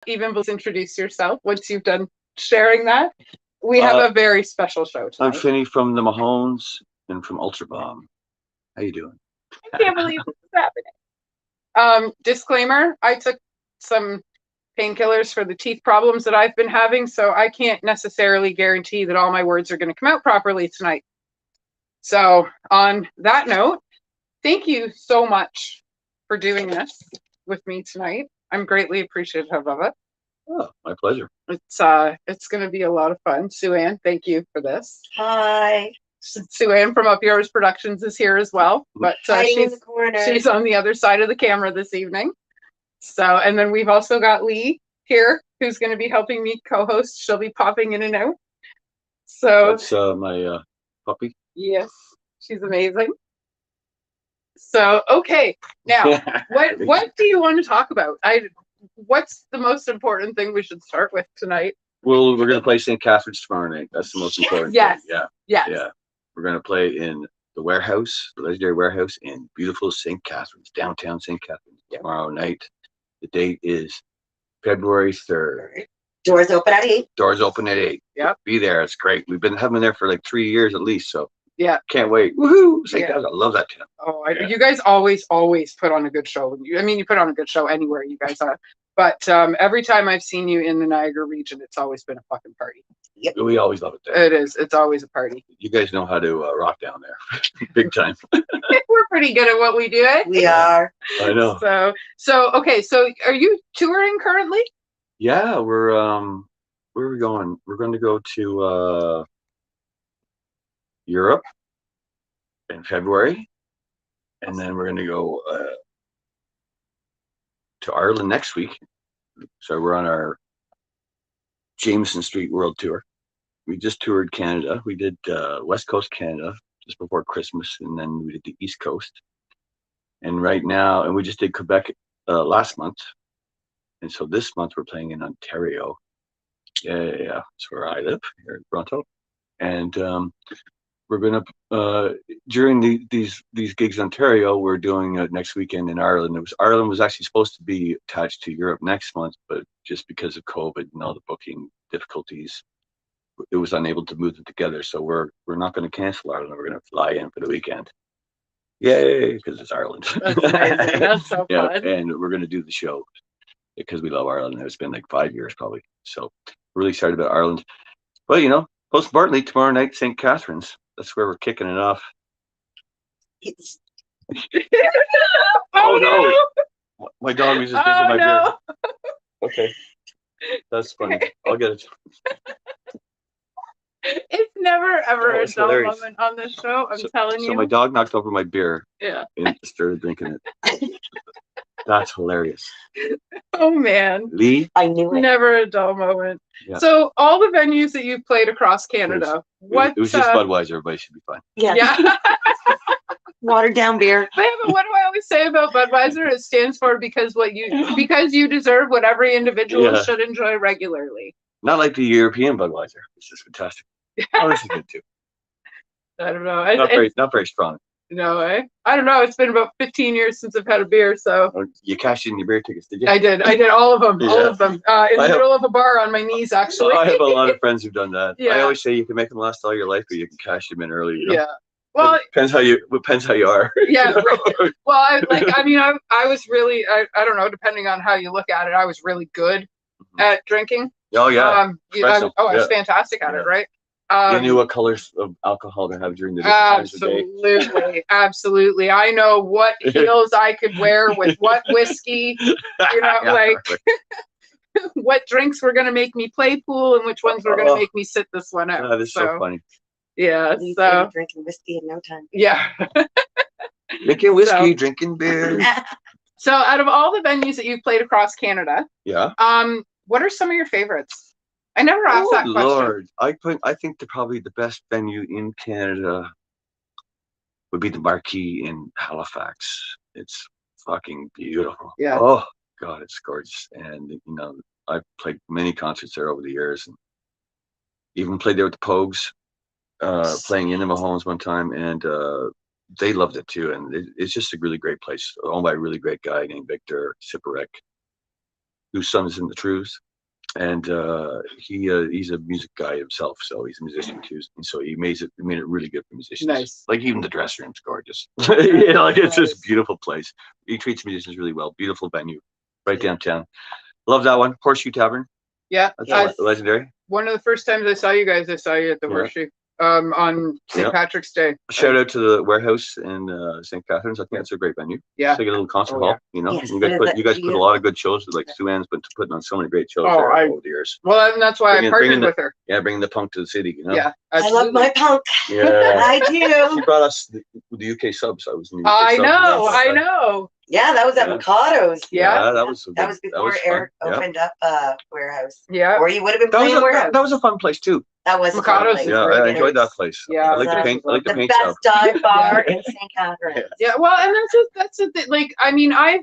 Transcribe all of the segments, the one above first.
Even please introduce yourself once you've done sharing that. We have a very special show tonight. I'm Finny from the Mahones and from Ultra Bomb. How you doing? I can't believe this is happening. Disclaimer, I took some painkillers for the teeth problems that I've been having, so I can't necessarily guarantee that all my words are going to come out properly tonight. So on that note, thank you so much for doing this with me tonight. I'm greatly appreciative of it. Oh, my pleasure. It's going to be a lot of fun. Sue Ann, thank you for this. Hi. Sue Ann from Up Yours Productions is here as well, but she's on the other side of the camera this evening. So, and then we've also got Lee here, who's going to be helping me co-host. She'll be popping in and out. So that's my puppy. Yes, she's amazing. So, okay, now what do you want to talk about? What's the most important thing we should start with tonight? Well, we're going to play St. Catherine's tomorrow night. That's the most important thing. Yeah. We're going to play in the warehouse, the legendary warehouse in beautiful St. Catherine's, downtown St. Catherine's, tomorrow night. The date is February 3rd. Doors open at 8. Doors open at 8. Yep. Be there. It's great. We've been having there for like 3 years at least, so yeah, can't wait. Woohoo! St. Catherine's, I love that town. Oh, you guys always put on a good show. I mean, you put on a good show anywhere you guys are. But every time I've seen you in the Niagara region, it's always been a fucking party. Yep. We always love it there. It is. It's always a party. You guys know how to rock down there. Big time. We're pretty good at what we do. We are. I know. So okay. So are you touring currently? Yeah, we're where are we going? We're going to go to Europe in February, and then we're going to go to Ireland next week. So we're on our Jameson Street World Tour. We just toured Canada. We did West Coast Canada just before Christmas, and then we did the East Coast. And right now, and we just did Quebec last month. And so this month we're playing in Ontario. Yeah. That's where I live, here in Toronto. And we're going to, during these gigs in Ontario, we're doing next weekend in Ireland. Ireland was actually supposed to be attached to Europe next month, but just because of COVID and all the booking difficulties, it was unable to move them together. So we're not going to cancel Ireland. We're going to fly in for the weekend. Yay, because it's Ireland. That's amazing. That's so fun. And we're going to do the show because we love Ireland. It's been like 5 years probably. So we're really excited about Ireland. But, most importantly, tomorrow night, St. Catherine's. That's where we're kicking it off. Oh, no. My dog was just drinking my beer. Okay. That's funny. I'll get it. It's never, ever a dull moment on this show. I'm telling you. So my dog knocked over my beer. Yeah. And started drinking it. That's hilarious. Oh, man. Lee? I knew it. Never a dull moment. Yeah. So all the venues that you've played across Canada, it was just Budweiser. Everybody should be fine. Yeah. Watered down beer. But what do I always say about Budweiser? It stands for because you deserve what every individual should enjoy regularly. Not like the European Budweiser. It's just fantastic. Oh, this is good too. I don't know. Not very strong. No, I don't know. It's been about 15 years since I've had a beer, so. You cashed in your beer tickets, did you? I did all of them. Yeah. All of them. In the middle of a bar on my knees, actually. I have a lot of friends who've done that. Yeah. I always say you can make them last all your life, but you can cash them in early. Yeah. Well, it depends how you are. Yeah. Right. Well, I was really, I don't know, depending on how you look at it, I was really good at drinking. Oh yeah. I was fantastic at it, right? You knew what colors of alcohol to have during the day. Absolutely. I know what heels I could wear with what whiskey, what drinks were going to make me play pool and which ones were going to make me sit this one out. That is so funny. Yeah. So drinking whiskey in no time. Yeah. Drinking whiskey, drinking beer. So out of all the venues that you've played across Canada, what are some of your favorites? I never asked that question. Lord, I think probably the best venue in Canada would be the Marquee in Halifax. It's fucking beautiful. Yeah. Oh God, it's gorgeous. And I've played many concerts there over the years, and even played there with the Pogues, playing in the Mahones one time, and they loved it too. And it's just a really great place, owned by a really great guy named Victor Siporek. whose son is in the Trues. And he's a music guy himself, so he's a musician too. And so he made it really good for musicians. Nice. Like even the dressing room's gorgeous. You know, like it's Nice. this beautiful place. He treats musicians really well. Beautiful venue, right Yeah. downtown. Love that one. Horseshoe Tavern. Yeah. That's legendary. One of the first times I saw you guys, I saw you at the Yeah. Horseshoe on St. Yeah. Patrick's Day. Shout out to the warehouse in St. Catharines. I think that's a great venue. Yeah. It's like a little concert Oh, hall. yeah. You know, Yes, you guys it is put a beautiful. lot of good shows. Like Sue Ann's been putting on so many great shows Oh, there I- over the years. Well, and that's why I partnered with her. Yeah, bringing the punk to the city. You know. Yeah. I love absolutely. my punk. Yeah. I She do. brought us the UK subs. I was in the UK I subs. know. Yes. I know. Yeah, that was at Yeah. Mikado's. Yeah. That was That was before fun. Eric Yeah. opened up a warehouse. Yeah. Or you would have been That was playing warehouse. that was a fun place too. That was a fun Mikado's place. is Yeah, great I enjoyed that dinners. place. Yeah, I like the that's paint. I like the The paint best shop. dive bar in St. Catharines. Yeah. Well, and that's the thing. Like, I mean, I've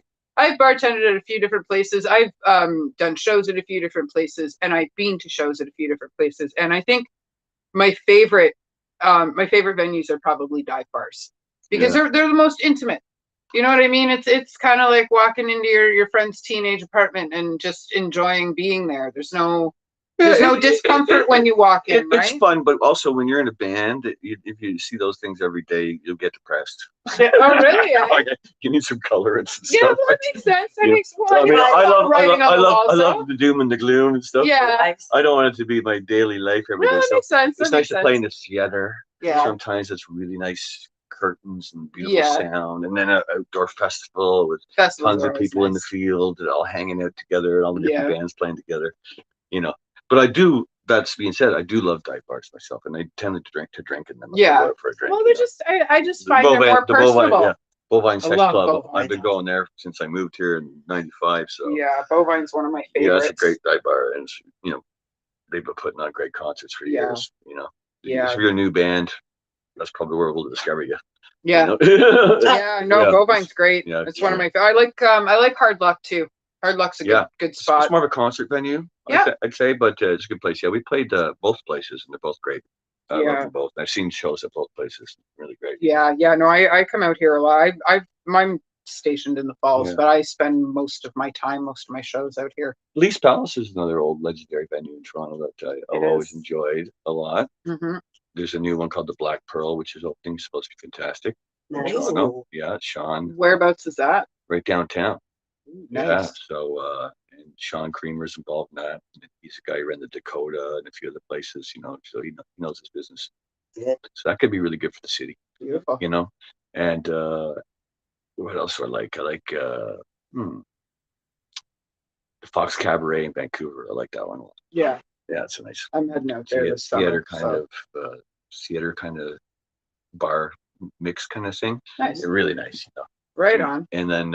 bartended at a few different places. I've done shows at a few different places, and I've been to shows at a few different places. And I think my favorite venues are probably dive bars because they're the most intimate. You know what I mean? It's kind of like walking into your friend's teenage apartment and just enjoying being there. There's no discomfort when you walk in, It's right? fun, but also when you're in a band, if you see those things every day, you'll get depressed. Yeah, oh, really? Yeah, You need some colorants and yeah, stuff. well, that makes sense. That Yeah. makes well, I mean, I also. love the doom and the gloom and stuff. Yeah. I don't want it to be my daily life every No, day. that So makes sense. it's That nice makes to sense. play in the theater. Yeah. Sometimes it's really nice curtains and beautiful Yeah. sound, and then an outdoor festival with Festivals tons are of always people in the nice. field all hanging out together and all the different Yeah. bands playing together. You know, but I do. That's being said, I do love dive bars myself, and I tended to drink in them. If I Yeah. go out for a drink. Well, you they're know. just I just The find they're more personable. yeah, Bovine I Sex love Club. Bovine. I've been going there since I moved here in '95. So Yeah, Bovine's one of my yeah, favorites. it's a great dive bar, and it's, you know, they've been putting on great concerts for Yeah. years. You know, Yeah. if you're a new band, that's probably where we'll discover you. Yeah. You know? Yeah, no, Yeah. Bovine's great. Yeah, It's one of my I like Hard Luck too. Hard Luck's a Yeah. good It's spot. more of a concert venue, Yeah. I'd say, but it's a good place. Yeah, we played both places, and they're both great. I Yeah. love them both. I've seen shows at both places. Really great. Yeah, no, I come out here a lot. I'm stationed in the Falls, Yeah. but I spend most of my shows out here. Lee's Palace is another old legendary venue in Toronto that I've It always is. enjoyed a lot. Mm-hmm. There's a new one called the Black Pearl, which is opening. It's supposed to be fantastic. In Nice. Toronto. Yeah, it's Sean, Whereabouts is that? right downtown. Yeah, Nice. so and Sean Creamer's involved in that. And he's a guy who ran the Dakota and a few other places, you know, so he knows his business. Good. So that could be really good for the city, Beautiful. you know. And what else do I like? I like the Fox Cabaret in Vancouver. I like that one a lot. Yeah, Yeah, it's a nice I'm heading out there this summer. theater kind of bar mix kind of thing. Nice. They're really nice, you know. Right on. And then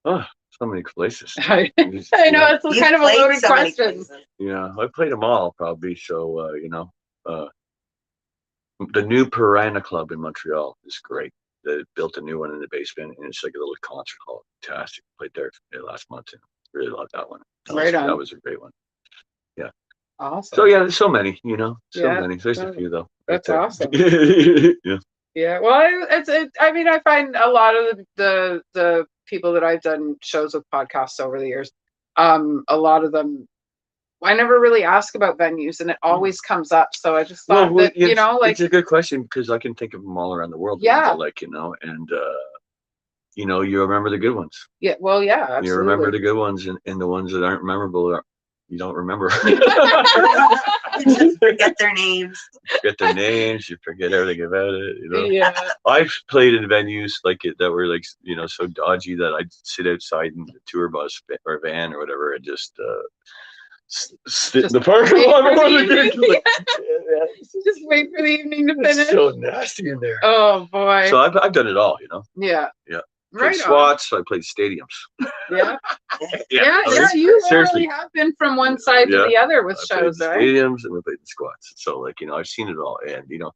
so many places. I Yeah. know it's You kind of a played loaded so many question. places. Yeah, I played them all probably. So you know, the new Piranha Club in Montreal is great. They built a new one in the basement, and it's like a little concert hall. Fantastic. Played there last month, and really loved that one. Right on. That was a great one. Awesome. So yeah, there's so many. You know, so Yeah, many. There's a few though. that's there. awesome. Yeah. Yeah, well, I mean, I find a lot of the people that I've done shows with podcasts over the years, a lot of them, I never really ask about venues, and it always comes up. So I just thought that, you know, like, it's a good question because I can think of them all around the world. Yeah. The ones I like, you know, and you know, you remember the good ones. yeah, well, yeah, absolutely. You remember the good ones, and the ones that aren't memorable, you don't remember. You just forget their names. Forget their names, you forget everything about it. You know, Yeah, I've played in venues like it that were like, you know, so dodgy that I'd sit outside in the tour bus or van or whatever and just sit in the parking wait lot. for the evening. Like, just wait for the evening to it's finish. so nasty in there. Oh boy. So I've done it all, you know. Yeah. Yeah. Right Played on. SWATs, I played stadiums. Yeah. Yeah. You seriously. really have been from one side to Yeah. the other with I played shows, the right? stadiums and we played the squats. So like, you know, I've seen it all, and you know,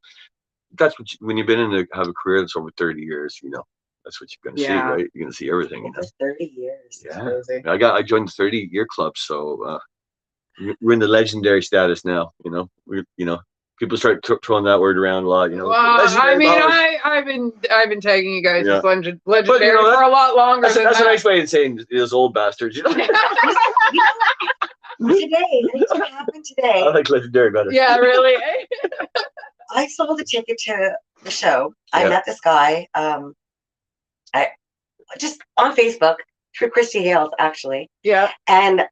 that's what when you've been have a career that's over 30 years, you know, that's what you're gonna see, Yeah. right? You're gonna see everything, you know. For 30 years. Yeah. Crazy. I joined the 30-year club, so we're in the legendary status now, you know. people start throwing that word around a lot. You know, Well, I legendary mean, ballers. I've been tagging you guys Yeah. as legendary that- for a lot longer That's, than that's a that. nice way of saying those old bastards. You know, Today, what happened today? I like legendary better. Yeah, really. I sold a ticket to the show. I Yeah. met this guy, I just on Facebook through Christy Hales, actually. Yeah. And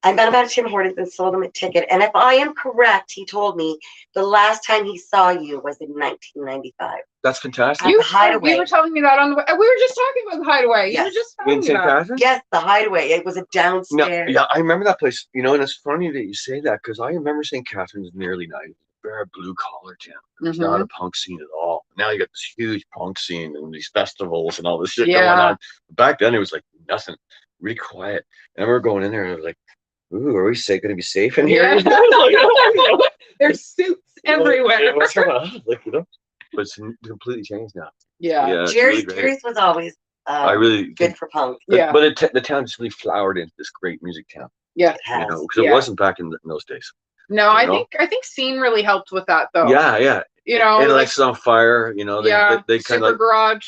I met him at Tim Hortons and sold him a ticket. And if I am correct, he told me the last time he saw you was in 1995. That's fantastic. At the Hideaway. You were telling me that on the way. We were just talking about the Hideaway. You were Yes. just telling In me St. that. Catharines? Yes, the Hideaway. It was a No, downstairs. yeah, I remember that place. You know, and it's funny that you say that because I remember St. Catharines in the early 90s. Very blue collar town. There's not a punk scene at all. Now you got this huge punk scene and these festivals and all this shit going on. Back then it was like nothing, really quiet. And I remember going in there and I was like, ooh, are we going to be safe in here? Yeah. There's suits everywhere. What's going on? Like, you know, but it's completely changed now. Yeah. It's really great. Jerry's was always I really good for punk. Yeah. But the town just really flowered into this great music town. Yeah. It has. You know, because it wasn't back in those days. No, I think scene really helped with that though. Yeah. You know, and like, Alexis on Fire, you know, they kind of Super like Garage.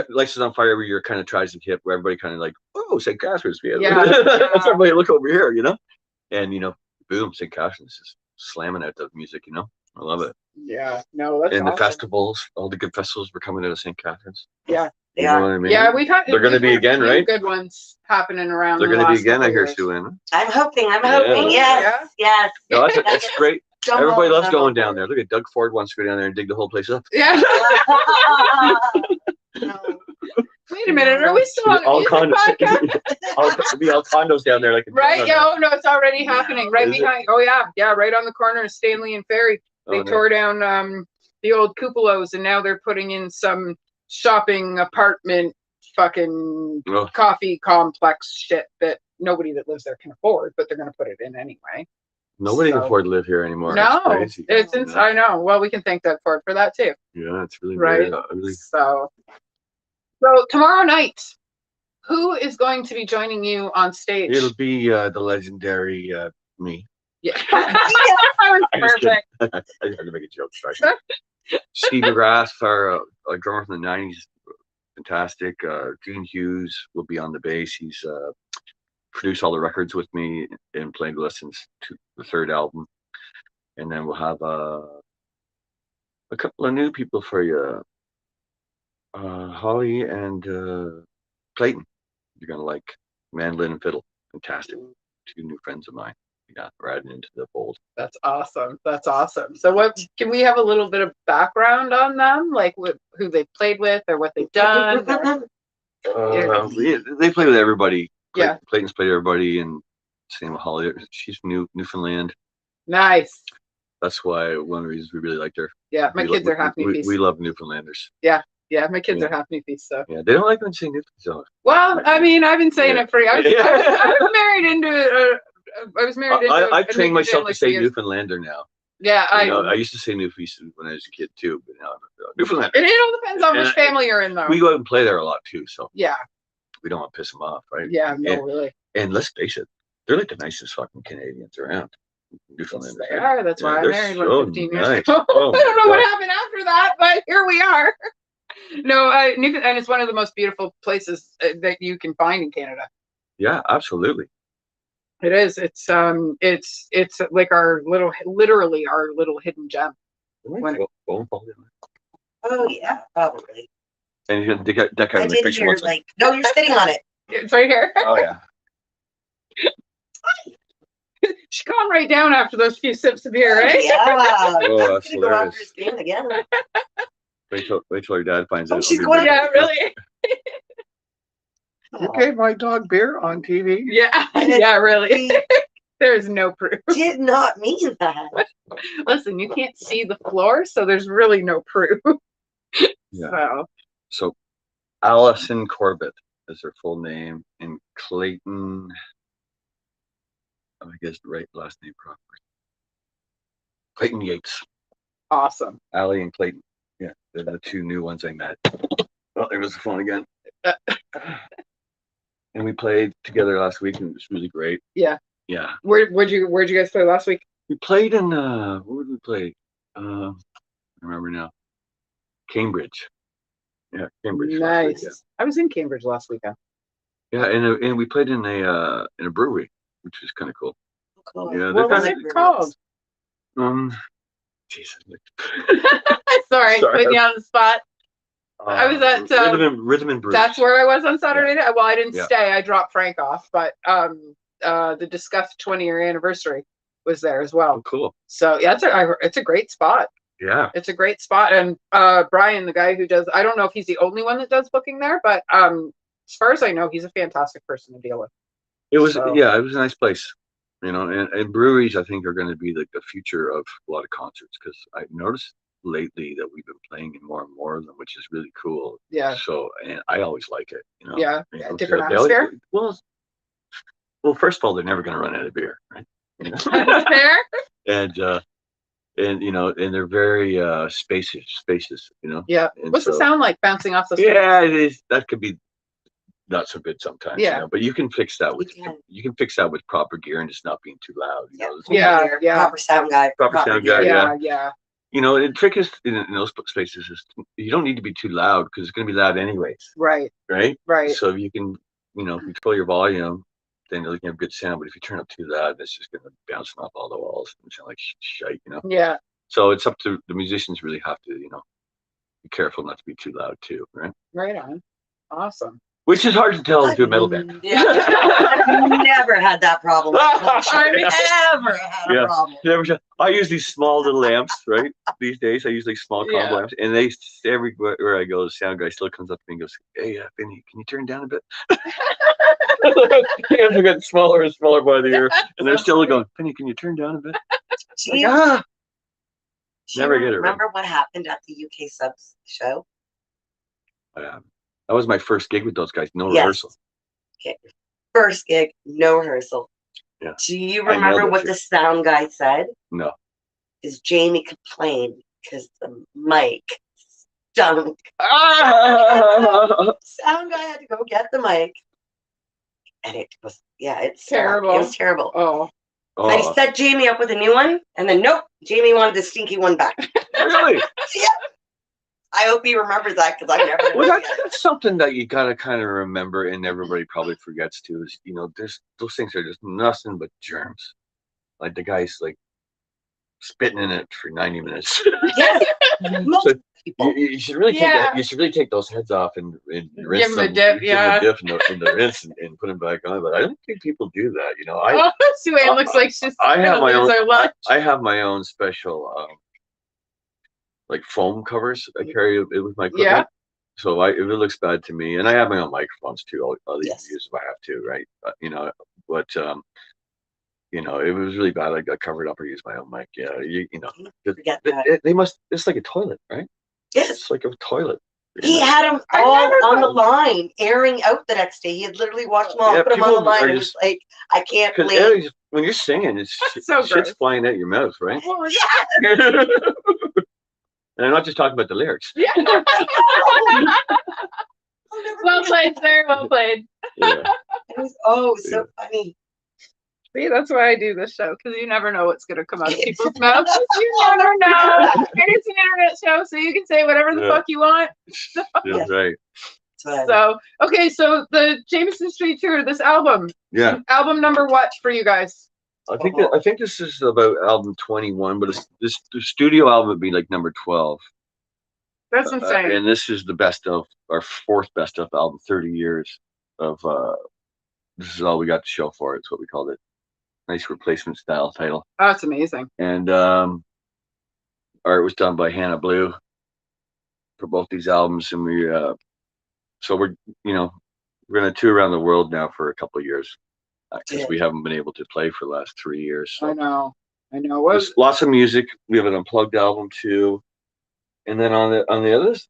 Alexis on Fire, where you're kind of tries to hip, where everybody kind of like, oh, St. Catharines, Yeah. That's everybody look over here, you know, and you know, boom, St. Catharines is slamming out the music, you know, I love it. Yeah, no, that's and awesome. the festivals, all the good festivals were coming out of St. Catharines. Yeah, they You know are. what I mean? Yeah, we've had. They're going to be we've had a again, few right? Good ones happening around. They're the going to be last again, I couple hear, years. Sue Ann. I'm hoping. Yeah. Yes. Yes. No, that's great. Don't Everybody hold loves them going up. down there. Look at Doug Ford wants to go down there and dig the whole place up. Yeah. No. Wait a minute, are we still on all the condos, podcast? it'll be all condos down there, like in Right? Toronto. Yeah. Oh no, it's already happening. Right Is it? behind. Oh yeah, right on the corner of Stanley and Ferry. They Oh, no. tore down the old cupolas, and now they're putting in some shopping apartment fucking Oh. coffee complex shit that nobody that lives there can afford, but they're going to put it in anyway. Nobody can So- afford to live here anymore. No, it's crazy. it's I know. Well, we can thank Doug Ford for that too, Yeah, it's really right? weird. Really, So tomorrow night, who is going to be joining you on stage? it'll be the legendary me. Yeah, that was I'm just kidding. perfect. I had to make a joke. Sorry. Steve McGrath, a drummer from the '90s, fantastic. Gene Hughes will be on the bass. He's produced all the records with me and played with us since the third album. And then we'll have a couple of new people for you. Holly and Clayton. You're gonna like mandolin and fiddle. Fantastic. Two new friends of mine. Yeah, we're adding into the fold. That's awesome. That's awesome. So, what can we have a little bit of background on them, like who they played with or what they've done? or- They play with everybody. Yeah. Clayton's played everybody, and same with Holly. She's from Newfoundland. Nice. That's why one of the reasons we really liked her. Yeah, my kids are half Newfies. We love Newfoundlanders. Yeah, my kids Yeah. are half Newfies. So, Yeah, they don't like when you say Newfies. So. well, I mean, I've been saying it for I was married into. I was married into. I've trained a myself family to say for years. Newfoundlander now. Yeah, I used to say Newfies when I was a kid too, but now Newfoundlander. It all depends on which And family you're in, though. We go out and play there a lot too, so Yeah, we don't want to piss them off, right? yeah, no, And, really. and let's face it, they're like the nicest fucking Canadians around. Newfoundlanders. They are. That's why I they're married so one 15 years nice. ago. Oh I don't know my what God. happened after that, but here we are. No, Newfoundland, and it's one of the most beautiful places that you can find in Canada. Yeah, absolutely. It is. It's like literally our little hidden gem. When- Bone fall down. Oh yeah, probably. And you can deck out I in the did picture hear once. like, no, you're sitting on it. It's right here. Oh yeah. She calmed right down after those few sips of beer, right? Yeah. Oh, I'm that's gonna go after hilarious. his game again. Wait till your dad finds Oh, out. she's It'll be going- great. Yeah, really. Oh, gave my dog beer on TV. Yeah, yeah, really. There's no proof. did not mean that. Listen, you can't see the floor, so there's really no proof. Yeah. So, So, Allison Corbett is her full name, and Clayton. I guess right last name proper. Clayton Yates. awesome. Allie and Clayton. Yeah, they're the two new ones I met. Oh, there goes the phone again. And we played together last week, and it was really great. Yeah. Yeah. Where'd you guys play last week? We played in where did we play? I remember now. Cambridge. Yeah, Cambridge. Nice. Yeah, I was in Cambridge last weekend. yeah, and we played in a brewery, which was kind of cool. Cool. Yeah, What was they're it called? Jesus. Sorry, Sorry. putting you on the spot. I was at Rhythm and Blues. That's where I was on Saturday night. Well, I didn't Yeah. stay. I dropped Frank off, but the Discuss 20-year anniversary was there as well. Oh, cool. So yeah, it's a great spot. Yeah. It's a great spot. And Brian, the guy who does, I don't know if he's the only one that does booking there, but as far as I know, he's a fantastic person to deal with. It was So- yeah, it was a nice place. You know, and breweries I think are going to be like the future of a lot of concerts because I noticed lately that we've been playing in more and more of them, which is really cool. Yeah. So, and I always like it. You know. Yeah. You Yeah, know, different they always- atmosphere. well, first of all, they're never going to run out of beer, right? You know? Fair. and you know, and they're very spacious, you know. Yeah. And What's the so- sound like bouncing off the Yeah, it is. That could be not so good sometimes. Yeah. You know? But you can fix that with can. fix that with proper gear and just not being too loud. You Yeah. know? Yeah, Here, yeah. Proper sound guy. Proper sound guy, gear. yeah. Yeah. You know, the trick is in those spaces is you don't need to be too loud because it's going to be loud anyways, Right. right? Right. So if you can, you know, control your volume, then you can have good sound. But if you turn up too loud, it's just going to bounce off all the walls and sound like shite, you know. Yeah. So it's up to the musicians really have to, you know, be careful not to be too loud too, right? Right on. Awesome. Which is hard to tell to a metal band. Yeah. I've never had that problem. I've Yeah. never had a Yeah. problem. I use these small little lamps, right? These days, I use like small combo Yeah. lamps, and they everywhere I go, the sound guy still comes up to me and goes, "Hey, Benny, can you turn down a bit?" The hands are getting smaller and smaller by the year, and they're still going, "Benny, can you turn down a bit?" Do Like, you, ah, do you never get it right. remember what happened at the UK subs show? That was my first gig with those guys. No Yes. rehearsal. Okay. First gig, no rehearsal. Yeah. Do you I nailed remember it what too. the sound guy said? No. Is Jamie complained because the mic stunk. Ah! Sound guy had to go get the mic. And it was, it's Terrible. It was terrible. Oh. And he Oh, set Jamie up with a new one, and then nope, Jamie wanted the stinky one back. really? I hope he remembers that because I'm never gonna Well, forget it. that's something that you gotta kind of remember, and everybody probably forgets too. Is you know, there's those things are just nothing but germs. Like the guy's like spitting in it for 90 minutes. Yes, So most people. you should really take Yeah. that. You should really take those heads off and rinse Give 'em a them. dip, Give 'em yeah. a dip in the rinse and put them back on. But I don't think people do that. You know, Oh, Sue Ann looks like she's I have gonna my lose own. her lunch. I have my own special like foam covers I carry it with my equipment. Yeah. So if it looks bad to me, and I have my own microphones too, I'll even Yes. use if I have to, right? You know, but you know, if it was really bad, I got covered up or used my own mic. Yeah, you know, Forget that. they must. It's like a toilet, right? Yes, It's like a toilet. he had them I all never on the know. line, airing out the next day. He had literally washed them all, Yeah, put them on the people line, are and just- was like, I can't Because believe. when you're singing, it's So shit's gross. flying out your mouth, right? Oh, Yeah. And I'm not just talking about the lyrics. yeah. Well played, sir. Well played. Yeah. It was so funny. See, that's why I do this show, because you never know what's going to come out of people's mouths. You never know. And it's an internet show, so you can say whatever the Yeah. fuck you want. Yeah, right. So, So, okay, so the Jameson Street Tour, this album, Yeah. album number what for you guys? I think this is about album 21, but the studio album would be like number 12. That's insane. And this is the best of our fourth best of album, 30 years of this is all we got to show for it. It's what we called it. Nice replacement style title. Oh, it's amazing. And art was done by Hannah Blue for both these albums, and so we're gonna tour around the world now for a couple of years because Yeah. we haven't been able to play for the last 3 years. So I know. What there's lots of music. We have an unplugged album too, and then on the others,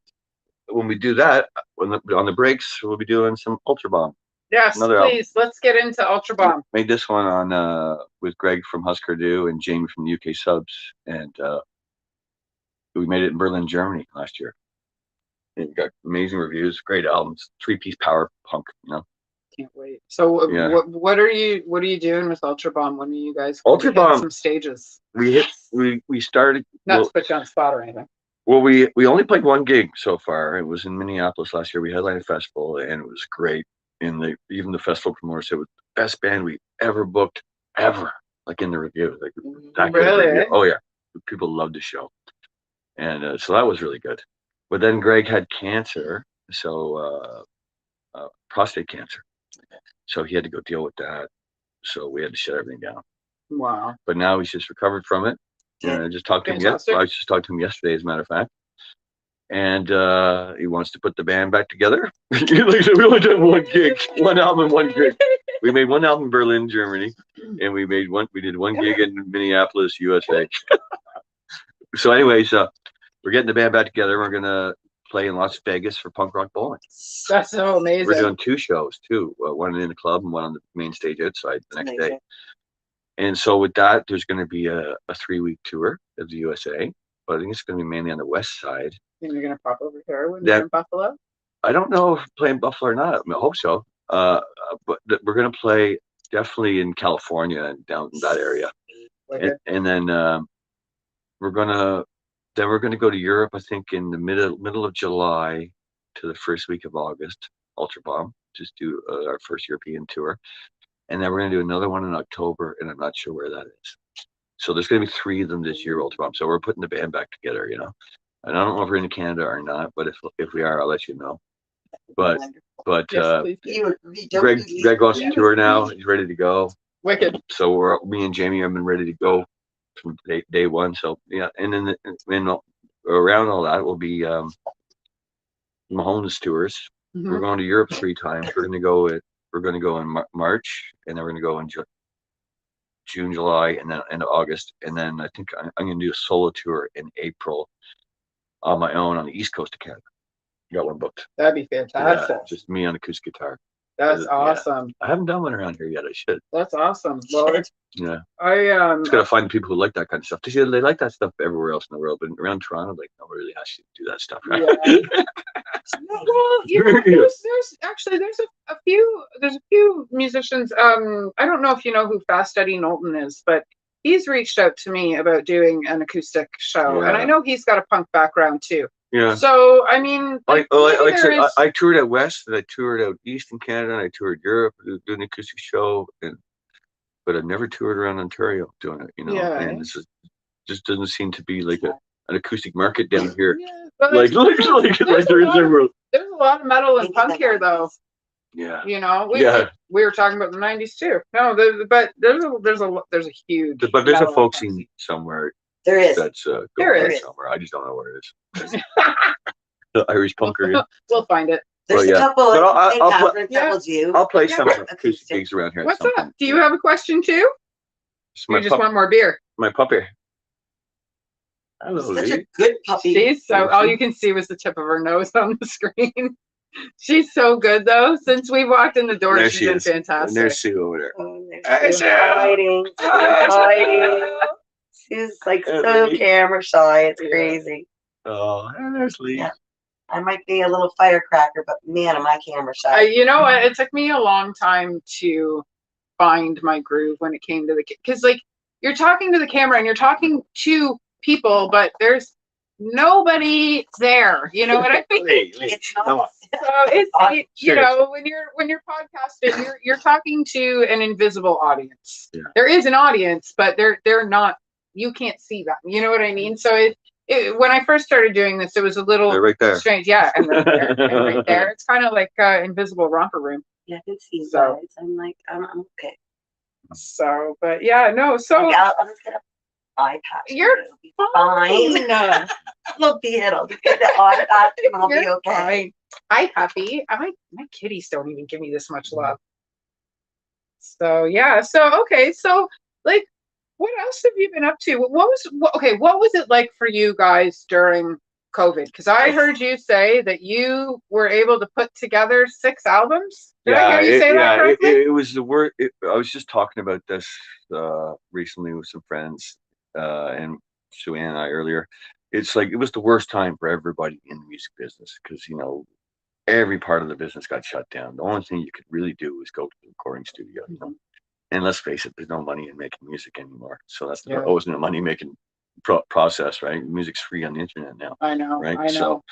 when we do that, on the breaks, we'll be doing some Ultra Bomb. yes, another album. please, let's get into Ultra Bomb. Made this one on with Greg from Husker Du and Jamie from the UK Subs, and we made it in Berlin, Germany last year. And got amazing reviews, great albums, 3-piece power punk, you know. can't wait. So Yeah. what are you doing with Ultra Bomb? When are you guys going to Ultra hit Bomb- some stages? We started. Not Well, to put you on the spot or anything. well, we only played one gig so far. It was in Minneapolis last year. We headlined a festival, and it was great. And even the festival promoter said it was the best band we ever booked ever. Like in the review, like that good Really? review. Oh yeah, people loved the show, and so that was really good. But then Greg had cancer, so prostate cancer, so he had to go deal with that. So we had to shut everything down. Wow. But now he's just recovered from it. Yeah. I just talked to him. Fantastic. I was just talking to him yesterday, as a matter of fact. And he wants to put the band back together. Like I said, we only done one gig, one album, one gig. We made one album in Berlin, Germany, and we did one gig in Minneapolis, USA. So, anyways, we're getting the band back together. We're gonna play in Las Vegas for Punk Rock Bowling. That's so amazing. We're doing 2 shows too, one in the club and one on the main stage outside the next day. Amazing. And so with that, there's going to be a 3-week tour of the USA, but I think it's going to be mainly on the west side. And you're gonna pop over here when That- you're in Buffalo? I don't know if we're playing Buffalo or not. I hope so. But we're going to play definitely in California and down in that area. Wicked. And then we're gonna go to Europe. I think in the middle of July to the first week of August. Ultra Bomb, just do our first European tour, and then we're gonna do another one in October, and I'm not sure where that is. So there's gonna be 3 of them this year, Ultra Bomb. So we're putting the band back together, And I don't know if we're in Canada or not, but if we are, I'll let you know. But Yes, please. You don't Greg believe wants to me. tour now. He's ready to go. Wicked. So me and Jamie have been ready to go from day one. So yeah, and then around all that will be Mahone's tours. Mhm. We're going to Europe 3 times. We're going to go in March, and then we're going to go in June, July, and then into August. And then I think I'm going to do a solo tour in April on my own on the east coast of Canada. Got one booked. That'd be fantastic. Yeah, just me on acoustic guitar. That's Yeah. awesome. I haven't done one around here yet. I should. That's awesome. Well, Yeah. I Just gotta find people who like that kind of stuff. They like that stuff everywhere else in the world, but around Toronto, like nobody really has to do that stuff, right? Yeah. Well, there's a few musicians. I don't know if you know who Fast Eddie Knowlton is, but he's reached out to me about doing an acoustic show, and I Yeah. know he's got a punk background too. Yeah. So I mean, Like maybe I there said, is- I toured out west, and I toured out east in Canada, and I toured Europe doing an acoustic show, but I've never toured around Ontario doing it, Yeah. And this just doesn't seem to be like an acoustic market down here, Yeah, but like there is everywhere. there's a lot of metal and punk here, though. Yeah. We were talking about the '90s too. No, but there's a huge. But there's a metal folk and punk scene somewhere There is. that's going There on is. somewhere. I just don't know where it is. The Irish punker. Yeah. We'll find it. There's Well, yeah. a couple But of I'll Catherine yeah. that will do. I'll play Yeah. some acoustic Acoustic. gigs around here. at What's some up? point. Do you have a question too? It's You just want more beer? my puppy. Hello, Such Lee. a good puppy. She's so. All you can see was the tip of her nose on the screen. She's so good though. Since we walked in the door, There she's she been is. And fantastic. there's Sue over there. Oh, Hey, there's Sue. hiding. She's hiding. She's like Hey, so Lee. camera shy. It's Yeah. crazy. Oh, and there's Lee. Yeah. I might be a little firecracker, but man, am I camera shy. You know what? It took me a long time to find my groove when it came to because like you're talking to the camera and you're talking to people, but there's nobody there. You know what I mean? Lee, It's come on. not. So it's Serious. when you're podcasting, you're talking to an invisible audience. Yeah. There is an audience, but they're not. You can't see them. You know what I mean? So when I first started doing this, it was a little They're right there. strange. Yeah, and right there, and right there. It's kind of like invisible romper room. Yeah, I can see you So- guys. I'm like, I'm okay. So, but yeah, no. So Okay, I'll just get an eye patch. You're It'll be fine. fine. It'll be it. I'll just get the eye patch and I'll be You're okay. fine. Hi, puppy. My kitties don't even give me this much love. So yeah. So okay. So like, what else have you been up to? What was it like for you guys during COVID? Because I heard you say that you were able to put together 6 albums. Did I hear you say that correctly? It was the word. I was just talking about this recently with some friends and Sue Ann and I earlier. It's like it was the worst time for everybody in the music business because every part of the business got shut down. The only thing you could really do was go to the recording studio, you know. And let's face it, there's no money in making music anymore. So that's Yeah. always a money making process, right? Music's free on the internet now, I know. right? I know. So,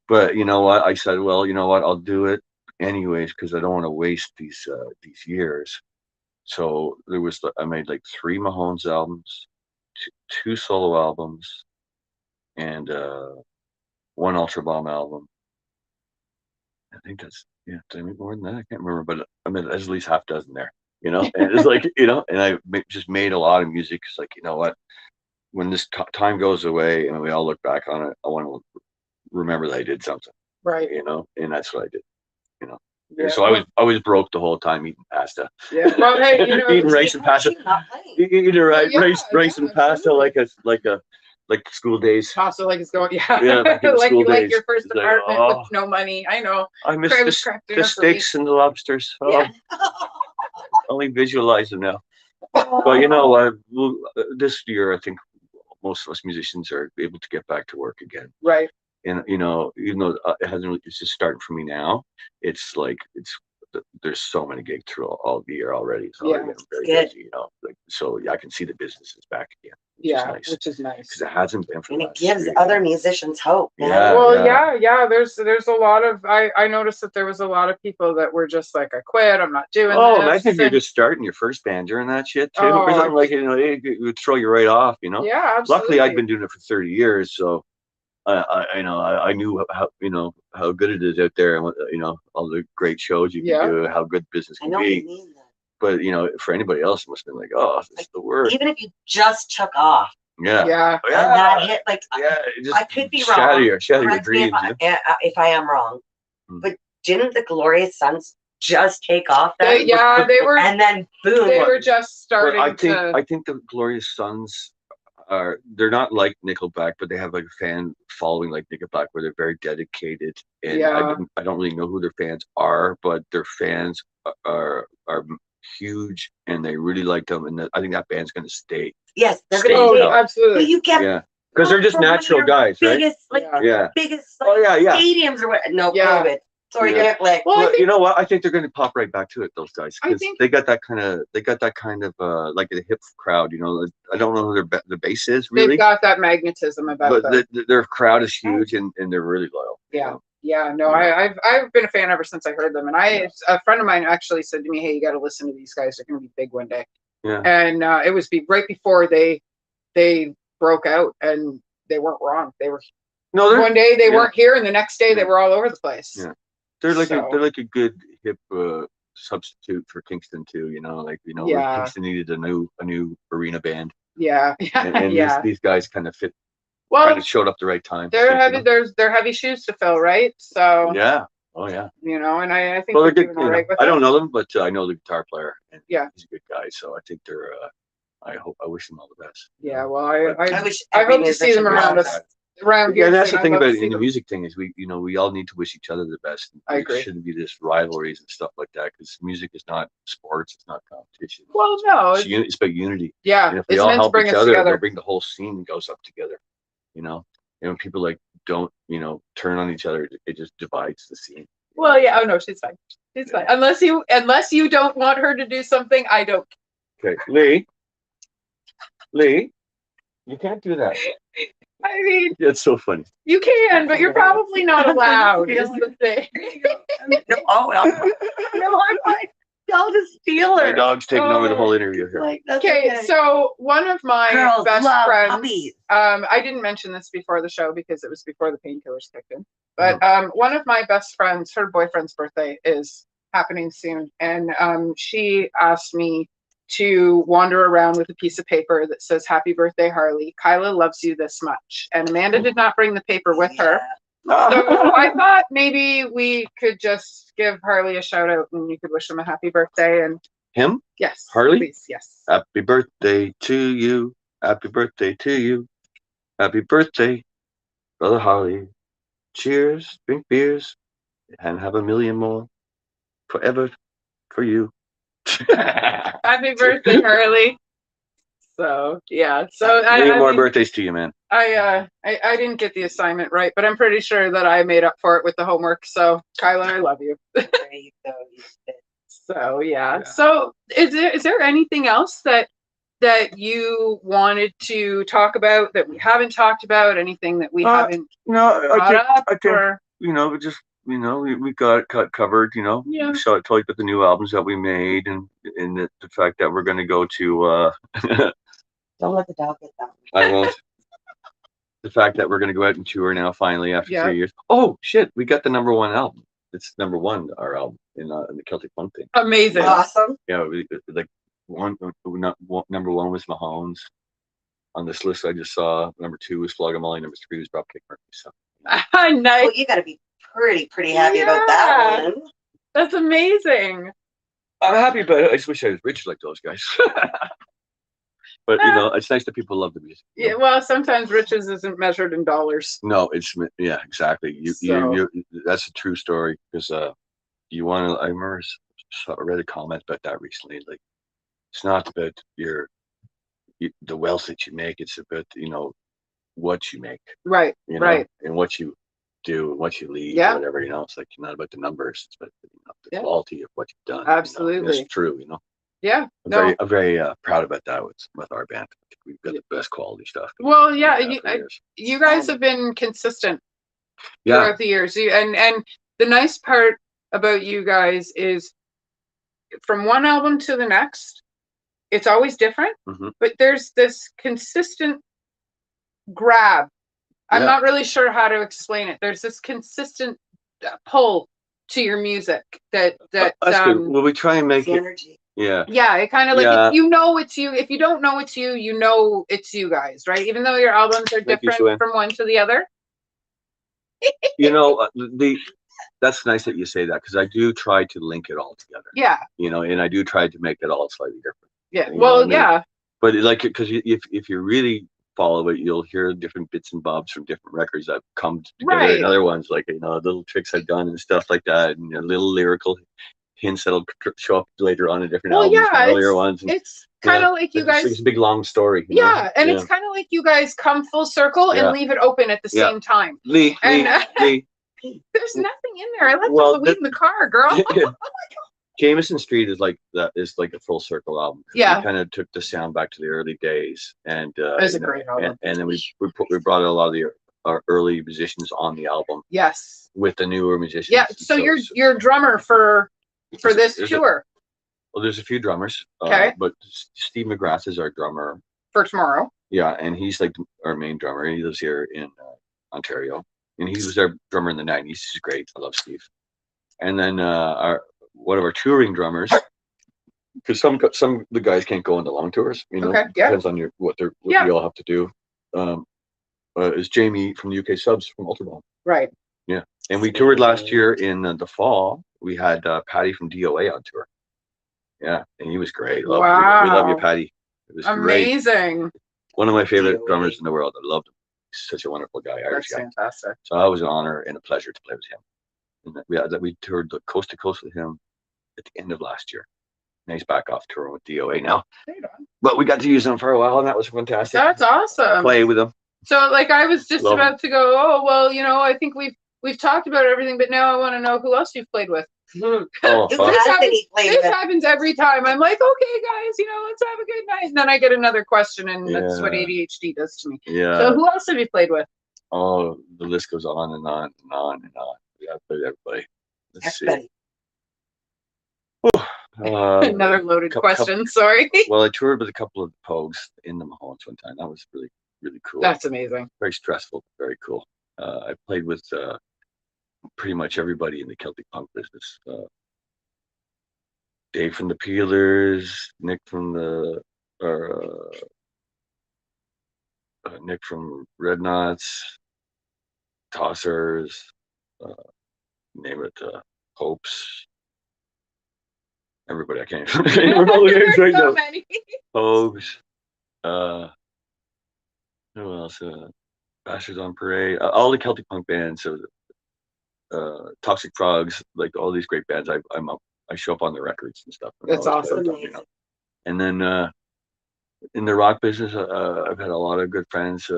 but you know what? I said, well, you know what? I'll do it anyways because I don't want to waste these years. So I made like 3 Mahones albums, 2 solo albums, and 1 Ultra Bomb album. I think that's did I make more than that? I can't remember, but I mean there's at least half dozen there, you know. And it's like and I just made a lot of music. It's like you know what, when this time goes away and we all look back on it, I want to remember that I did something, Right. you know, and that's what I did, you know. Yeah. So I was broke the whole time eating pasta. Yeah. Well, hey, you know, eating rice and pasta. Eating rice and pasta like school days. pasta like it's going, yeah, Yeah, back in the like school like days. your first It's like, apartment with oh. no money. I know. I miss Craig was cracked dinner the for me. steaks and the lobsters. Oh, Yeah. only visualize them now. But you know, this year I think most of us musicians are able to get back to work again. Right. And you know, even though it hasn't really, it's just starting for me now. It's like there's so many gigs through all the year already. So Yeah. I'm very Good. busy, you know. Like so, I can see the business is back again. Yeah, nice. which is nice. Because it hasn't been for And the it last gives year. other musicians hope. Man. Yeah. Well, yeah. There's a lot of I noticed that there was a lot of people that were just like, I quit. I'm not doing Oh, this. imagine if you're And- just starting your first band during that shit too, Oh, or something like it would throw you right off, you know. Yeah, absolutely. Luckily, I'd been doing it for 30 years, so I knew how good it is out there, and all the great shows you can do, how good business I can know what you be. mean. Though. But for anybody else, it must have been like, oh, this is the worst. Even if you just took off, Yeah. Yeah. and that hit like it just I could be shatter wrong. your Correct me dreams. if I am wrong, Hmm. but didn't the Glorious Sons just take off They, then? they were. And then boom. They were just starting I think the Glorious Sons they're not like Nickelback, but they have like a fan following like Nickelback where they're very dedicated. And Yeah. I don't really know who their fans are, but their fans are huge and they really like them. And I think that band's going to stay. Yes, they're Stay gonna Oh, take. out. absolutely. But you get Yeah. Because they're just from one of natural your guys, right? biggest Yeah. biggest Oh, yeah. stadiums or what? No Yeah. COVID. Sorry, Yeah. can't play. Well, I But think you know what? I think they're going to pop right back to it. Those guys, I because think- they got that kind of like a hip crowd. You know, I don't know who their base is really, they've got that magnetism about but them. their crowd is huge and they're really loyal. you Yeah. know? Yeah, no, I've been a fan ever since I heard them, and a friend of mine actually said to me, "Hey, you got to listen to these guys; they're going to be big one day." Yeah. And it was right before they broke out, and they weren't wrong. They were No, one day they weren't here, and the next day they were all over the place. Yeah. They're like So- they're like a good hip substitute for Kingston too. Yeah. Kingston needed a new arena band, Yeah, and yeah. these guys kind of fit. Well, Kind of showed up the right time. they're I think, heavy. They're heavy shoes to fill, right? So Yeah. Oh yeah. and I think Well, they're they're good. doing all right with I it. don't know them, but I know the guitar player, and Yeah. he's a good guy. So I think they're. I wish them all the best. Yeah, well, I wish I every hope to see them musician around was us around here. Yeah, and that's soon. the thing I'd love about to it see in the them. music thing is we all need to wish each other the best. I agree. It shouldn't be this rivalries and stuff like that because music is not sports. It's not competition. Well, no, It's about unity. yeah, And if we it's all meant to help bring each us other, together. they'll bring the whole scene goes up together. And when people don't turn on each other, it just divides the scene. Well, yeah. Oh no, she's fine. She's fine. Unless you don't want her to do something, I don't. Okay, Lee, you can't do that. I mean, That's so funny. you can, but you're probably not allowed. Is the thing. No, I'm like, y'all just steal My her. dog's taking over the whole interview here. Like, that's Okay, so one of my Girls best love friends. puppies. I didn't mention this before the show because it was before the painkillers kicked in. But one of my best friends, her boyfriend's birthday is happening soon, and she asked me to wander around with a piece of paper that says "Happy Birthday, Harley. Kyla loves you this much." And Amanda did not bring the paper with her, so I thought maybe we could just give Harley a shout out, and you could wish him a happy birthday. And Him? yes, Harley? please, yes. Happy birthday to you. Happy birthday to you. Happy birthday, brother Harley. Cheers, drink beers, and have a million more forever for you. Happy birthday, Harley. So yeah, so Many more mean, birthdays to you, man. I didn't get the assignment right, but I'm pretty sure that I made up for it with the homework. So Kyla, I love you. There you go. You did. So yeah. Yeah. So is there anything else that you wanted to talk about that we haven't talked about? Anything that we haven't No, brought up? I think Or just we got it covered. Yeah. So I told you about the new albums that we made, and the fact that we're going to go to. Don't let the dog get that. I won't. The fact that we're going to go out and tour now finally after Yeah. 3 years. Oh shit, we got the #1 album. It's #1, our album in the Celtic Funk thing. Amazing. Awesome. Yeah, like #1 was Mahomes. On this list I just saw, #2 was Flog Molly, #3 was Dropkick Murphy. So Nice. Well, you got to be pretty happy about that Yeah. one. That's amazing. I'm happy, but I just wish I was rich like those guys. But it's nice that people love the music. Yeah. Well, sometimes riches isn't measured in dollars. No, yeah, exactly. So- That's a true story because you want to. I remember I read a comment about that recently. Like, it's not about the wealth that you make. It's about what you make. Right. Right. And what you do and what you leave. Yeah. Whatever. It's like not about the numbers. It's about the Yeah. quality of what you've done. Absolutely. It's true. Yeah. I'm very proud about that with our band. I think we've got the best quality stuff. Well, yeah. we've had for years. You guys have been consistent Yeah. throughout the years. And the nice part about you guys is from one album to the next, it's always different, Mhm. but there's this consistent grab. I'm Yeah. not really sure how to explain it. There's this consistent pull to your music that That's good. Well, we try and make It's it. energy. Yeah. Yeah, it kind of like Yeah. it's you. If you don't know it's you, it's you guys, right? Even though your albums are Thank you, different Joanne. from one to the other. That's nice that you say that because I do try to link it all together. Yeah. And I do try to make it all slightly different. Yeah. You know Well, what I mean? yeah. But because if you really follow it, you'll hear different bits and bobs from different records that come together Right. and other ones like little tricks I've done and stuff like that, and little lyrical hints that'll show up later on in different Well, albums, yeah, from earlier ones. And, It's kind of like you guys. It's a big long story. Yeah, and it's kind of like you guys come full circle and Yeah. leave it open at the Yeah. same time. Lee. There's nothing in there. I left Well, all the weed in the car, girl. Jameson Street is like that. Is like a full circle album. Yeah. We kind of took the sound back to the early days, and It's a great album. And then we brought a lot of our early musicians on the album Yes. with the newer musicians. Yeah. So you're drummer for this there's tour Well, there's a few drummers. Okay. But Steve McGrath is our drummer. for tomorrow. Yeah, and he's like our main drummer. He lives here in Ontario, and he was our drummer in the '90s. He's great. I love Steve. And then one of our touring drummers, because some of the guys can't go on the long tours. Okay, yeah. Depends on what Yeah. we all have to do. Is Jamie from the UK Subs from Ultravon. Right. And we toured last year in the fall. We had Patty from DOA on tour. Yeah, and he was great. We love you, Wow. Patty. It was great. Amazing. One of my favorite DOA. drummers in the world. I loved him. He's such a wonderful guy, Irish That's guy. fantastic. So it was an honor and a pleasure to play with him. And we toured coast to coast with him at the end of last year. And he's back off touring with DOA now. Right on. But we got to use him for a while, and that was fantastic. That's awesome. Play with him. So like I was just Love about to go, oh well, I think we've talked about everything, but now I want to know who else you've played with. Oh, Who fuck. hasn't he played This with? happens every time. I'm like, okay, guys, let's have a good night. And then I get another question, and that's what Yeah. ADHD does to me. Yeah. So who else have you played with? Oh, the list goes on and on and on and on. Yeah, I played everybody. Let's see. Everybody. Another loaded question. Sorry. Well, I toured with a couple of the Pogues in the Mahones one time. That was really, really cool. That's amazing. Very stressful, very cool. I played with pretty much everybody in the Celtic punk business. Dave from the Peelers, Nick from Red Knots, Tossers, name it, Hopes. Everybody, I can't remember all the names right So now. many. Pogues. Who else? Bastards on Parade. All the Celtic punk bands. So, Toxic Frogs, like all these great bands. I show up on the records and stuff. That's awesome. And then in the rock business, I've had a lot of good friends.